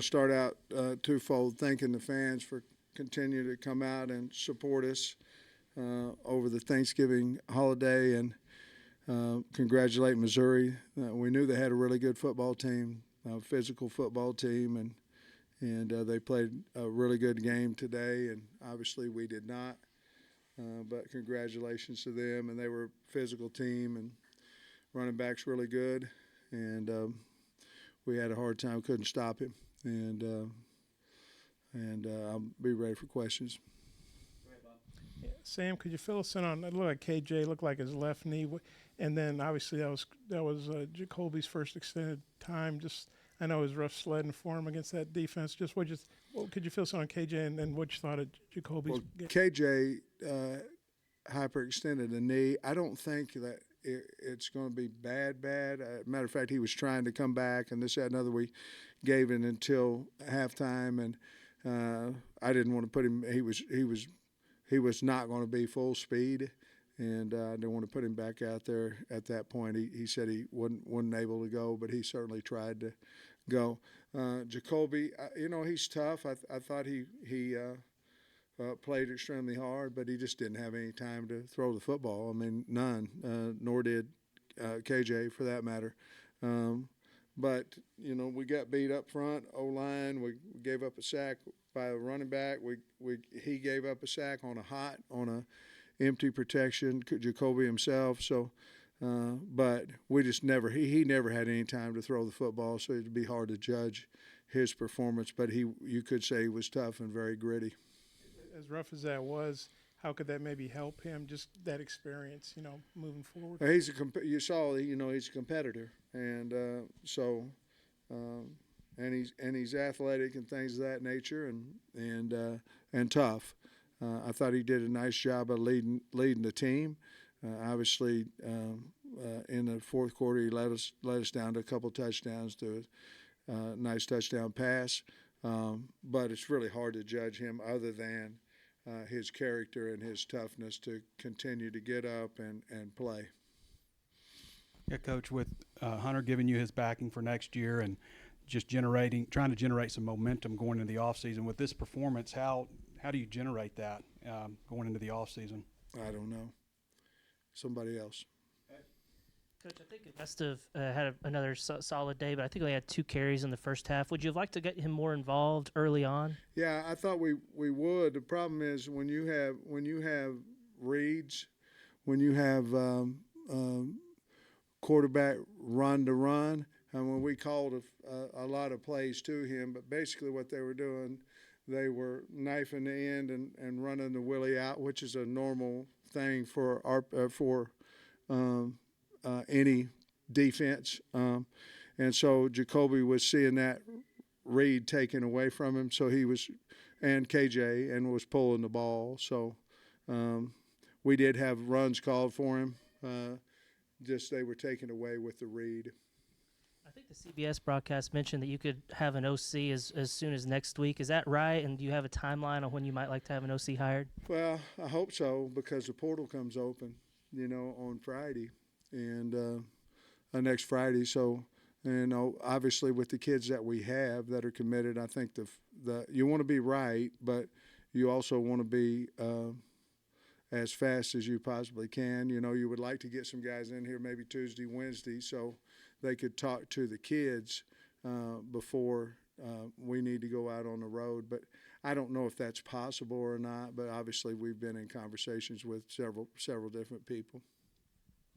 to start out twofold, thanking the fans for continuing to come out and support us over the Thanksgiving holiday, and congratulate Missouri. We knew they had a really good football team, a physical football team, and they played a really good game today, and obviously we did not. But congratulations to them, and they were a physical team, and running back's really good, and we had a hard time, couldn't stop him, and I'll be ready for questions. Yeah, Sam, could you fill us in on? It looked like KJ looked like his left knee, and then obviously that was Jacoby's first extended time. Just I know it was rough sledding for him against that defense. Just what could you fill us in on KJ and what you thought of Jacoby's? Well, KJ hyperextended the knee. I don't think that it's going to be bad. Matter of fact, he was trying to come back, and this, that, and another. We gave it until halftime, and I didn't want to put him. He was not going to be full speed, and I didn't want to put him back out there at that point. He said he wasn't able to go, but he certainly tried to go. Jacoby, he's tough. I thought he played extremely hard, but he just didn't have any time to throw the football. I mean, none, nor did KJ for that matter. But, we got beat up front, O-line. We gave up a sack by a running back. He gave up a sack on a empty protection, Jacoby himself. So, but we just he never had any time to throw the football, so it'd be hard to judge his performance. But you could say he was tough and very gritty. As rough as that was, how could that maybe help him? Just that experience, moving forward. You saw, he's a competitor, and and he's athletic and things of that nature, and tough. I thought he did a nice job of leading the team. Obviously, in the fourth quarter, he led us down to a couple touchdowns to a nice touchdown pass. But it's really hard to judge him other than his character and his toughness to continue to get up and play. Yeah, Coach, with Hunter giving you his backing for next year and just trying to generate some momentum going into the offseason, with this performance, how do you generate that going into the offseason? I don't know. Somebody else. Coach, I think he must have had another solid day, but I think we had 2 carries in the first half. Would you have liked to get him more involved early on? Yeah, I thought we would. The problem is when you have reads, when you have quarterback run to run, and when we called a lot of plays to him, but basically what they were doing, they were knifing the end and running the willie out, which is a normal thing for any defense. And so Jacoby was seeing that read taken away from him, so he was, and KJ, and was pulling the ball. So we did have runs called for him. Just they were taken away with the read. I think the CBS broadcast mentioned that you could have an OC as soon as next week. Is that right? And do you have a timeline on when you might like to have an OC hired? Well, I hope so, because the portal comes open, on Friday. And next Friday. So, obviously with the kids that we have that are committed, I think you want to be right, but you also want to be as fast as you possibly can. You would like to get some guys in here maybe Tuesday, Wednesday, so they could talk to the kids before we need to go out on the road. But I don't know if that's possible or not, but obviously we've been in conversations with several different people.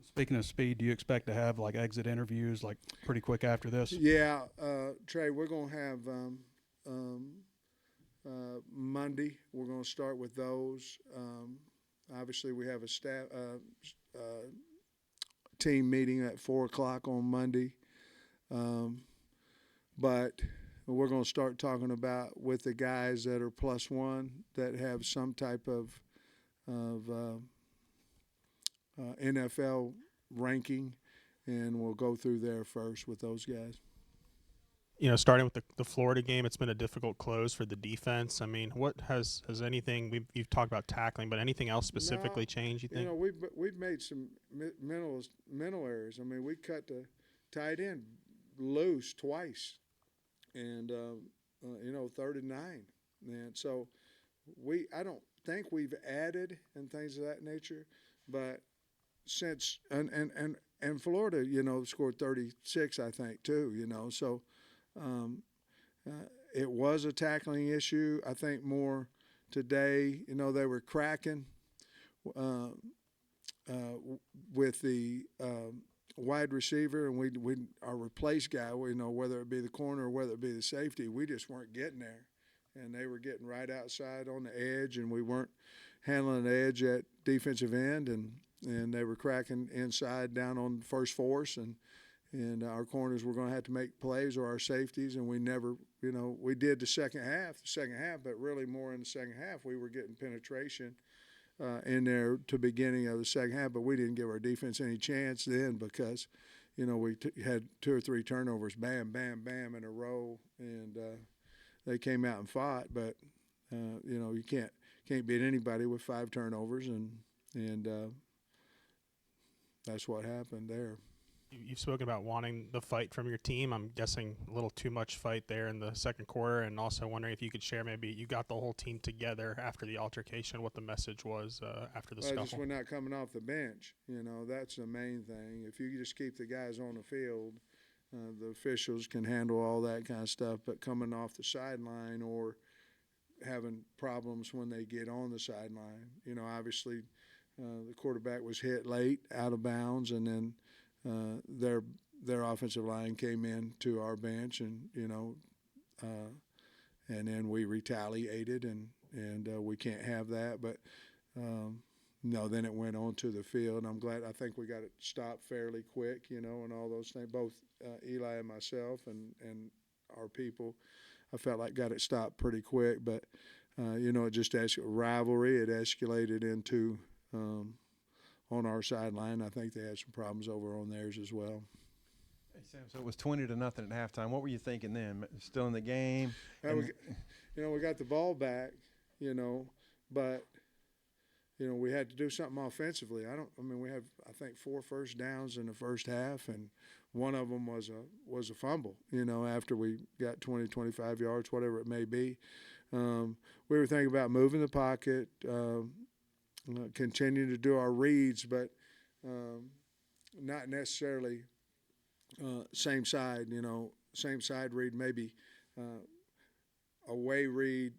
Speaking of speed, do you expect to have exit interviews pretty quick after this? Yeah, Trey, we're going to have Monday. We're going to start with those. Obviously, we have a staff team meeting at 4:00 on Monday, but we're going to start talking about with the guys that are +1 that have some type of NFL ranking, and we'll go through there first with those guys. Starting with the Florida game, it's been a difficult close for the defense. I mean, what has anything you've talked about tackling, but anything else specifically changed, you think? We've made some mental errors. I mean, we cut the tight end loose twice, and 3rd and 9. And so I don't think we've added and things of that nature, but since, and Florida, scored 36, I think, too, so it was a tackling issue. I think more today, they were cracking with the wide receiver, and we our replace guy, whether it be the corner or whether it be the safety, we just weren't getting there. And they were getting right outside on the edge, and we weren't handling the edge at defensive end, and they were cracking inside down on first force, and our corners were going to have to make plays, or our safeties, and we never, we did the second half, but really more in the second half we were getting penetration in there to beginning of the second half, but we didn't give our defense any chance then because, we had 2 or 3 turnovers, bam, bam, bam in a row, and they came out and fought, but you can't beat anybody with 5 turnovers, and that's what happened there. You've spoken about wanting the fight from your team. I'm guessing a little too much fight there in the second quarter, and also wondering if you could share, maybe you got the whole team together after the altercation, what the message was after the scuffle. Just we're not coming off the bench. That's the main thing. If you just keep the guys on the field, the officials can handle all that kind of stuff, but coming off the sideline or having problems when they get on the sideline, obviously the quarterback was hit late, out of bounds, and then their offensive line came in to our bench, and and then we retaliated, and we can't have that. But no, then it went on to the field. I think we got it stopped fairly quick, and all those things. Both Eli and myself and our people, I felt like got it stopped pretty quick. But it just rivalry. It escalated into on our sideline. I think they had some problems over on theirs as well. Hey, Sam, so it was 20-0 at halftime. What were you thinking then? Still in the game? We got the ball back, but we had to do something offensively. We had, I think, 4 first downs in the first half, and one of them was a fumble, after we got 20, 25 yards, whatever it may be. We were thinking about moving the pocket, continue to do our reads, but not necessarily same side read, maybe away read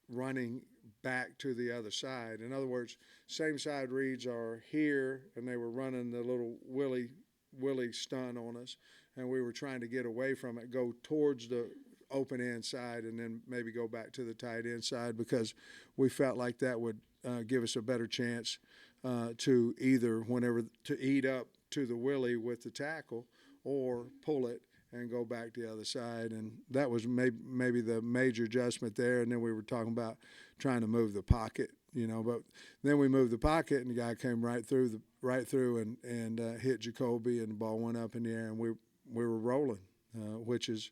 running back to the other side. In other words, same side reads are here, and they were running the little Willie stunt on us, and we were trying to get away from it, go towards the open end side, and then maybe go back to the tight end side, because we felt like that would give us a better chance to either to eat up to the Willie with the tackle or pull it and go back to the other side. And that was maybe the major adjustment there. And then we were talking about trying to move the pocket, but then we moved the pocket, and the guy came right through and hit Jacoby, and the ball went up in the air, and we were rolling, which is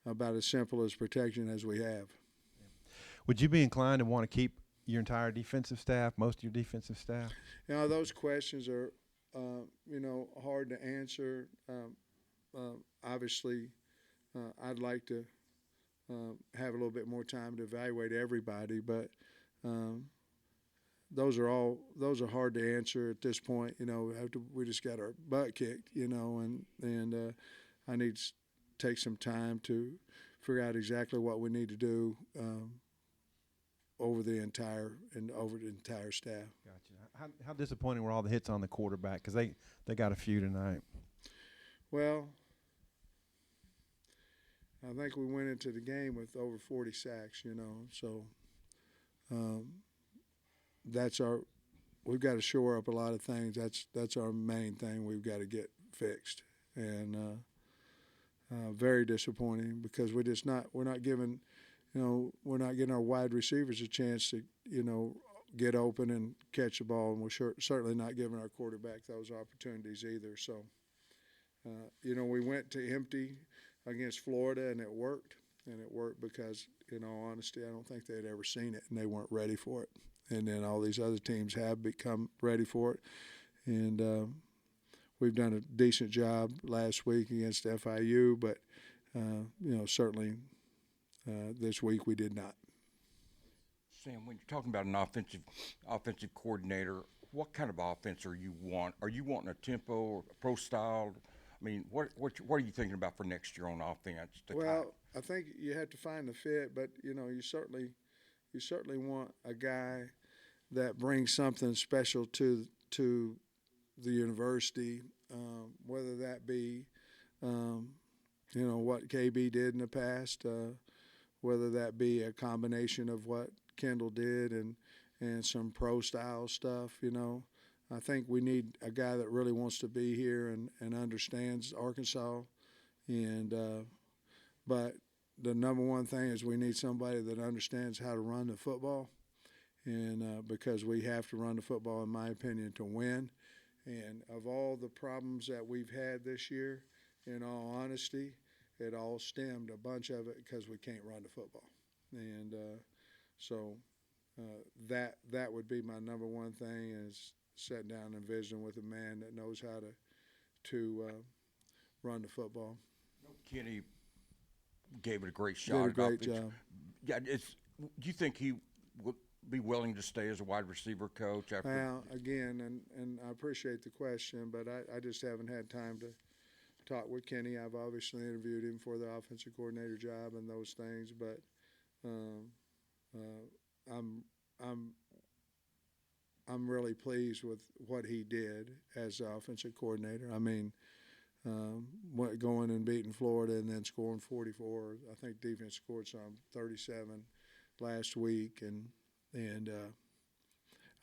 about as simple as protection as we have. Would you be inclined to want to keep your entire defensive staff, most of your defensive staff? Those questions are, hard to answer. Obviously, I'd like to have a little bit more time to evaluate everybody, but those are hard to answer at this point. We just got our butt kicked, and I need to take some time to figure out exactly what we need to do over the entire staff. Gotcha. How disappointing were all the hits on the quarterback? Because they got a few tonight. Well, I think we went into the game with over 40 sacks, so we've got to shore up a lot of things. That's our main thing we've got to get fixed. And very disappointing, because we're not giving our wide receivers a chance to, get open and catch the ball, and we're certainly not giving our quarterback those opportunities either. So, we went to empty against Florida, and it worked. And it worked because, in all honesty, I don't think they'd ever seen it, and they weren't ready for it. And then all these other teams have become ready for it. And we've done a decent job last week against FIU, but, certainly This week we did not. Sam, when you're talking about an offensive coordinator, what kind of offense are you want? Are you wanting a tempo or a pro style? I mean, what are you thinking about for next year on offense? Well, I think you have to find the fit, but you certainly want a guy that brings something special to the university, whether that be what KB did in the past, whether that be a combination of what Kendall did and some pro style stuff. I think we need a guy that really wants to be here and understands Arkansas, but the number one thing is we need somebody that understands how to run the football, and because we have to run the football, in my opinion, to win. And of all the problems that we've had this year, in all honesty, it all stemmed, a bunch of it, because we can't run the football. And so that would be my number one thing, is sitting down and visiting with a man that knows how to run the football. Kenny gave it a great shot. Did a great job. Yeah, do you think he would be willing to stay as a wide receiver coach after? Well, again, and I appreciate the question, but I just haven't had time to talk with Kenny. I've obviously interviewed him for the offensive coordinator job and those things, but I'm really pleased with what he did as the offensive coordinator. I mean, going and beating Florida and then scoring 44. I think defense scored some 37 last week, and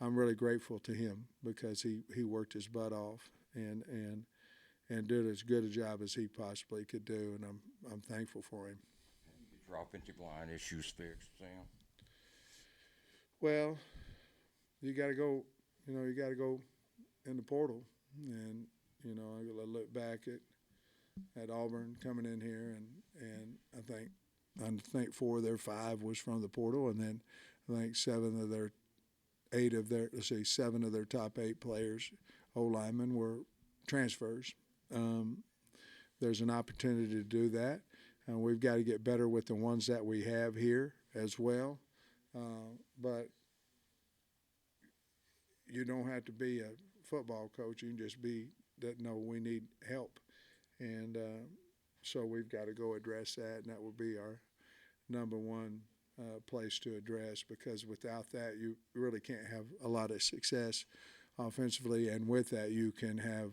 I'm really grateful to him because he worked his butt off and did as good a job as he possibly could do, and I'm thankful for him. Get your offensive line issues fixed, Sam. Well, you got to go. You got to go in the portal, and I look back at Auburn coming in here, and I think 4 of their 5 was from the portal, and then I think 7 of their top 8 players, O-linemen, were transfers. There's an opportunity to do that, and we've got to get better with the ones that we have here as well. But you don't have to be a football coach. You can just be that, no, we need help. And so we've got to go address that, and that will be our number one place to address, because without that, you really can't have a lot of success offensively, and with that, you can have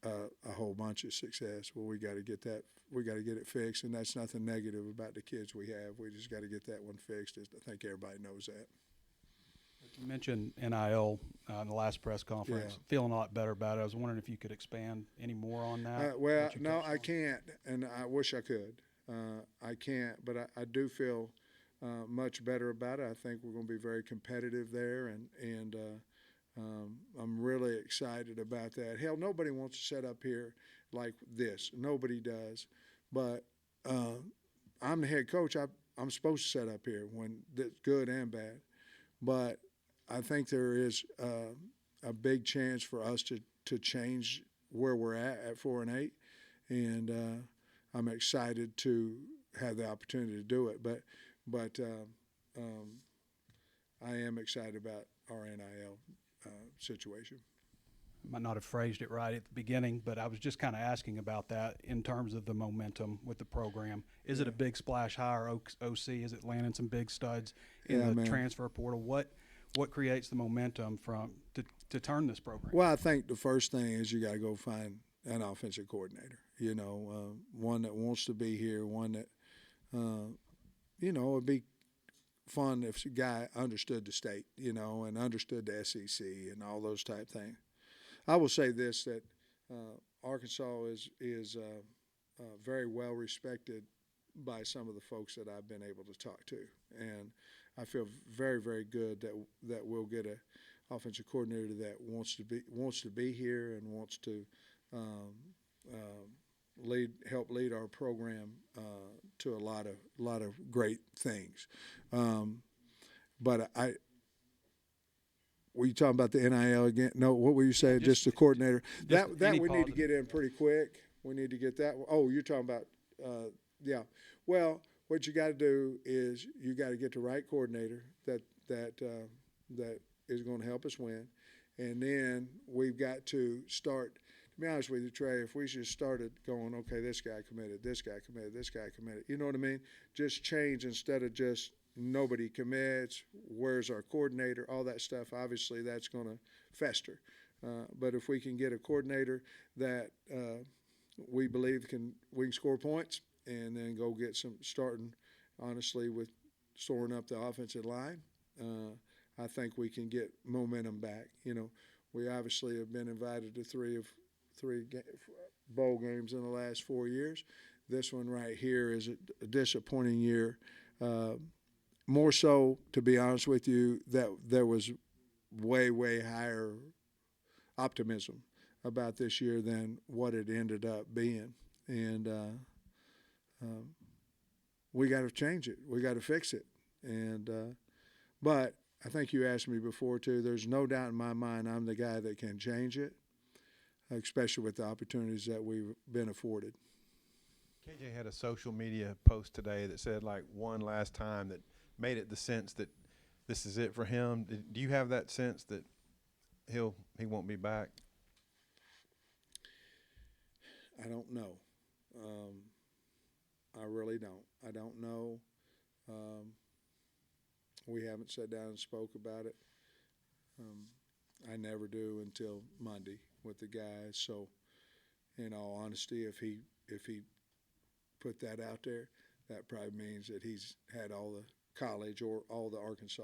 a whole bunch of success. Well, we got to get that. We got to get it fixed, and that's nothing negative about the kids we have. We just got to get that one fixed. I think everybody knows that. You mentioned NIL in the last press conference. Yeah. Feeling a lot better about it. I was wondering if you could expand any more on that. Well, no, I can't, and I wish I could. I can't, but I do feel much better about it. I think we're going to be very competitive there, and I'm really excited about that. Hell, nobody wants to sit up here like this. Nobody does. But I'm the head coach. I'm supposed to sit up here when it's good and bad. But I think there is a big chance for us to change where we're at 4-8, and I'm excited to have the opportunity to do it. But I am excited about our NIL situation. Might not have phrased it right at the beginning, but I was just kind of asking about that in terms of the momentum with the program. Is it a big splash hire OC? Is it landing some big studs in the transfer portal? What creates the momentum to turn this program? Well, I think the first thing is you got to go find an offensive coordinator. One that wants to be here, one that it'd be fun if a guy understood the state, and understood the SEC and all those type things. I will say this, that Arkansas is very well respected by some of the folks that I've been able to talk to, and I feel very, very good that we'll get an offensive coordinator that wants to be here and wants to help lead our program to a lot of great things. But were you talking about the NIL again? No, what were you saying? Just the coordinator. That we need to get in pretty quick. We need to get that. Oh, you're talking about yeah. Well, what you got to do is you got to get the right coordinator that is going to help us win, and then we've got to start. To be honest with you, Trey, if we just started going, okay, this guy committed, this guy committed, this guy committed, you know what I mean? Just change instead of just nobody commits. Where's our coordinator? All that stuff. Obviously, that's going to fester. But if we can get a coordinator that we believe we can score points, and then go get some starting, honestly, with storing up the offensive line, I think we can get momentum back. You know, we obviously have been invited to three bowl games in the last 4 years. This one right here is a disappointing year. More so, to be honest with you, that there was way, way higher optimism about this year than what it ended up being. And we got to change it. We got to fix it. And but I think you asked me before too. There's no doubt in my mind I'm the guy that can change it, especially with the opportunities that we've been afforded. KJ had a social media post today that said like one last time that made it the sense that this is it for him. Do you have that sense that he won't be back? I don't know. I really don't. I don't know. We haven't sat down and spoke about it. I never do until Monday with the guys. So, in all honesty, if he put that out there, that probably means that he's had all the college or all the Arkansas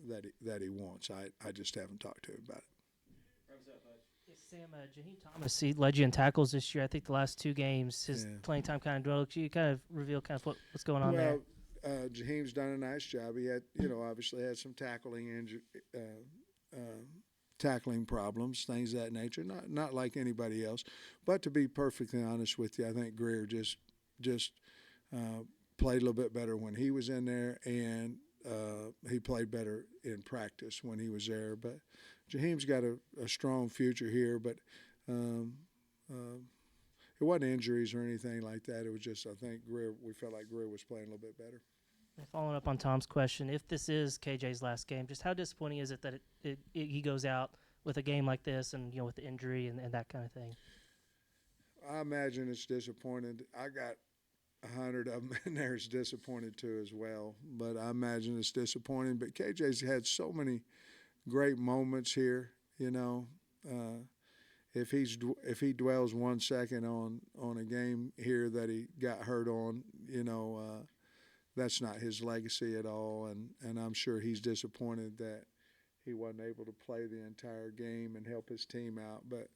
that he wants. I just haven't talked to him about it. Yes, Sam, Jaheim Thomas, he led you in tackles this year. I think the last 2 games, his playing time kind of dwindled. Could you kind of reveal kind of what's going on there? Well, Jaheim's done a nice job. He had, obviously had some tackling problems, things of that nature. Not like anybody else. But to be perfectly honest with you, I think Greer just played a little bit better when he was in there, and he played better in practice when he was there. But Jaheim's got a strong future here, but it wasn't injuries or anything like that. It was just, I think, we felt like Greer was playing a little bit better. And following up on Tom's question, if this is KJ's last game, just how disappointing is it that he goes out with a game like this and, with the injury and that kind of thing? I imagine it's disappointing. I got 100 of them in there is disappointed too as well, but I imagine it's disappointing. But KJ's had so many great moments here, if he dwells 1 second on a game here that he got hurt on, that's not his legacy at all, and I'm sure he's disappointed that he wasn't able to play the entire game and help his team out. But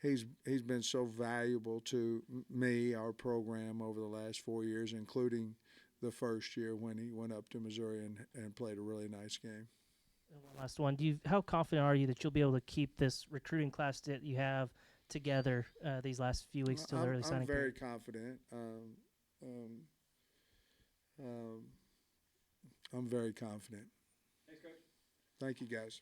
he's been so valuable to me, our program, over the last 4 years, including the first year when he went up to Missouri and played a really nice game. And one last one. How confident are you that you'll be able to keep this recruiting class that you have together these last few weeks till the early signing I'm very period? confident. I'm very confident. Thanks, Coach. Thank you, guys.